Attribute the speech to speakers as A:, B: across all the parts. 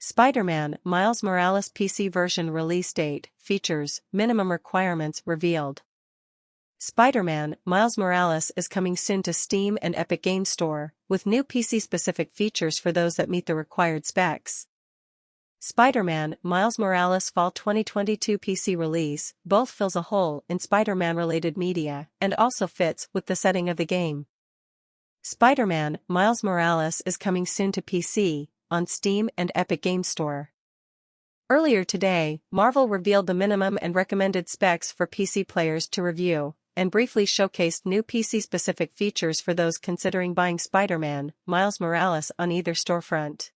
A: Spider-Man Miles Morales PC version release date, features, minimum requirements revealed. Spider-Man Miles Morales is coming soon to Steam and Epic Games Store, with new PC-specific features for those that meet the required specs. Spider-Man Miles Morales Fall 2022 PC release both fills a hole in Spider-Man-related media and also fits with the setting of the game. Spider-Man Miles Morales is coming soon to PC, on Steam and Epic Games Store. Earlier today, Marvel revealed the minimum and recommended specs for PC players to review, and briefly showcased new PC-specific features for those considering buying Spider-Man Miles Morales on either storefront.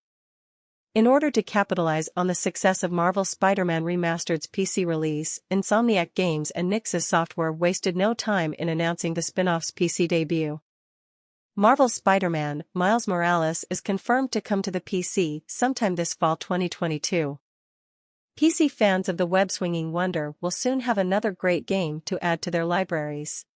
A: In order to capitalize on the success of Marvel's Spider-Man Remastered's PC release, Insomniac Games and Nixxes Software wasted no time in announcing the spin-off's PC debut. Marvel's Spider-Man Miles Morales is confirmed to come to the PC sometime this fall 2022. PC fans of the web-swinging wonder will soon have another great game to add to their libraries.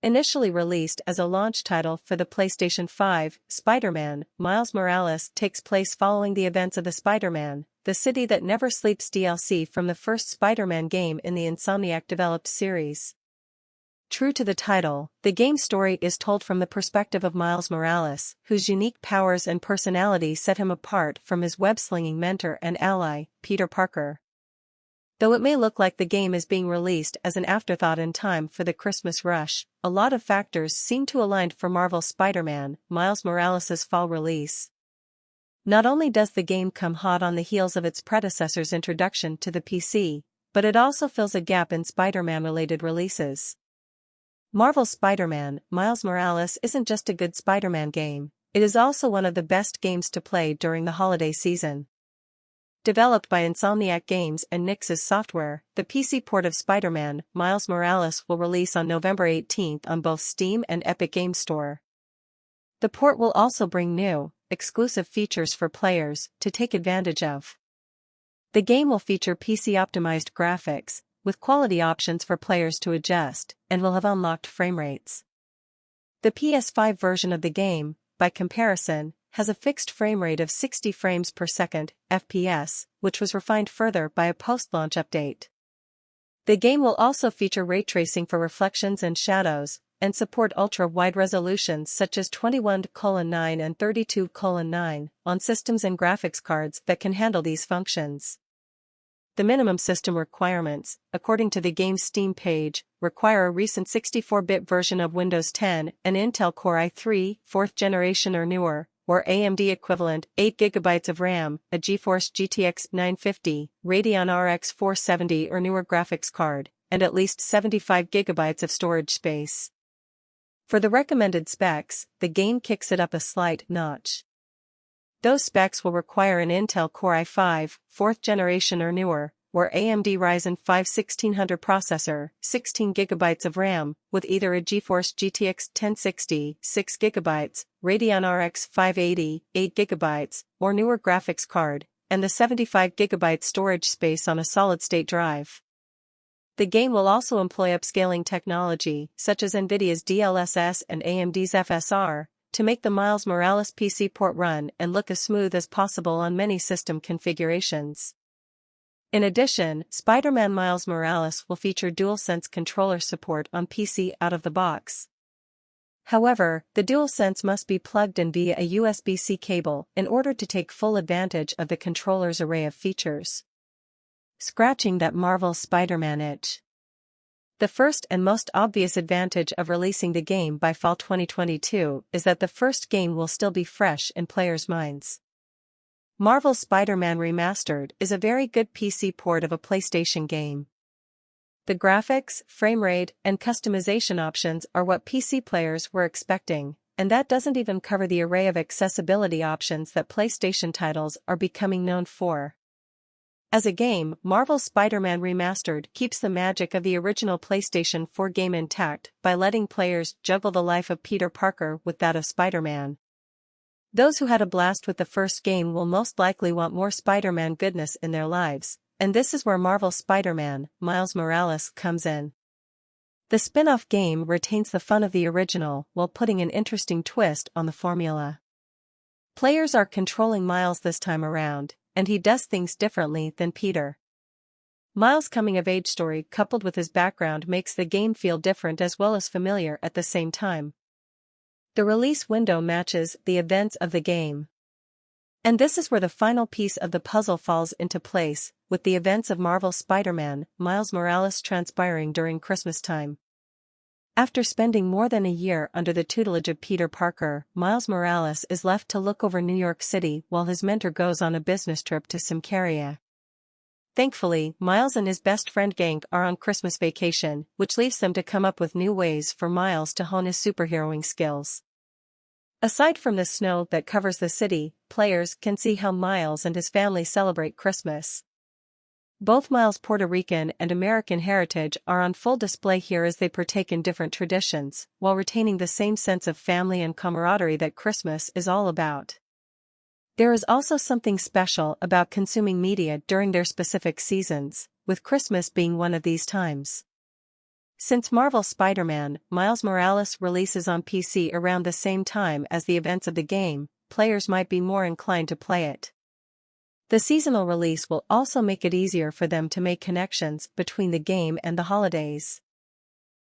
A: Initially released as a launch title for the PlayStation 5, Spider-Man Miles Morales takes place following the events of the Spider-Man, the City That Never Sleeps DLC from the first Spider-Man game in the Insomniac-developed series. True to the title, the game's story is told from the perspective of Miles Morales, whose unique powers and personality set him apart from his web-slinging mentor and ally, Peter Parker. Though it may look like the game is being released as an afterthought in time for the Christmas rush, a lot of factors seem to align for Marvel's Spider-Man Miles Morales' fall release. Not only does the game come hot on the heels of its predecessor's introduction to the PC, but it also fills a gap in Spider-Man-related releases. Marvel's Spider-Man Miles Morales isn't just a good Spider-Man game, it is also one of the best games to play during the holiday season. Developed by Insomniac Games and Nixxes Software, the PC port of Spider-Man Miles Morales will release on November 18th on both Steam and Epic Games Store. The port will also bring new, exclusive features for players to take advantage of. The game will feature PC-optimized graphics, with quality options for players to adjust, and will have unlocked frame rates. The PS5 version of the game, by comparison, has a fixed frame rate of 60 frames per second, FPS, which was refined further by a post-launch update. The game will also feature ray tracing for reflections and shadows, and support ultra-wide resolutions such as 21:9 and 32:9 on systems and graphics cards that can handle these functions. The minimum system requirements, according to the game's Steam page, require a recent 64-bit version of Windows 10, an Intel Core i3, 4th generation or newer, or AMD equivalent, 8GB of RAM, a GeForce GTX 950, Radeon RX 470 or newer graphics card, and at least 75GB of storage space. For the recommended specs, the game kicks it up a slight notch. Those specs will require an Intel Core i5, 4th generation or newer, or AMD Ryzen 5 1600 processor, 16GB of RAM, with either a GeForce GTX 1060, 6GB, Radeon RX 580, 8GB, or newer graphics card, and the 75GB storage space on a solid-state drive. The game will also employ upscaling technology, such as NVIDIA's DLSS and AMD's FSR, to make the Miles Morales PC port run and look as smooth as possible on many system configurations. In addition, Spider-Man Miles Morales will feature DualSense controller support on PC out of the box. However, the DualSense must be plugged in via a USB-C cable in order to take full advantage of the controller's array of features. Scratching that Marvel Spider-Man itch. The first and most obvious advantage of releasing the game by fall 2022 is that the first game will still be fresh in players' minds. Marvel's Spider-Man Remastered is a very good PC port of a PlayStation game. The graphics, frame rate, and customization options are what PC players were expecting, and that doesn't even cover the array of accessibility options that PlayStation titles are becoming known for. As a game, Marvel's Spider-Man Remastered keeps the magic of the original PlayStation 4 game intact by letting players juggle the life of Peter Parker with that of Spider-Man. Those who had a blast with the first game will most likely want more Spider-Man goodness in their lives, and this is where Marvel's Spider-Man Miles Morales comes in. The spin-off game retains the fun of the original while putting an interesting twist on the formula. Players are controlling Miles this time around, and he does things differently than Peter. Miles' coming-of-age story coupled with his background makes the game feel different as well as familiar at the same time. The release window matches the events of the game. And this is where the final piece of the puzzle falls into place, with the events of Marvel's Spider-Man, Miles Morales transpiring during Christmas time. After spending more than a year under the tutelage of Peter Parker, Miles Morales is left to look over New York City while his mentor goes on a business trip to Symkaria. Thankfully, Miles and his best friend Ganke are on Christmas vacation, which leaves them to come up with new ways for Miles to hone his superheroing skills. Aside from the snow that covers the city, players can see how Miles and his family celebrate Christmas. Both Miles' Puerto Rican and American heritage are on full display here as they partake in different traditions, while retaining the same sense of family and camaraderie that Christmas is all about. There is also something special about consuming media during their specific seasons, with Christmas being one of these times. Since Marvel's Spider-Man, Miles Morales releases on PC around the same time as the events of the game, players might be more inclined to play it. The seasonal release will also make it easier for them to make connections between the game and the holidays.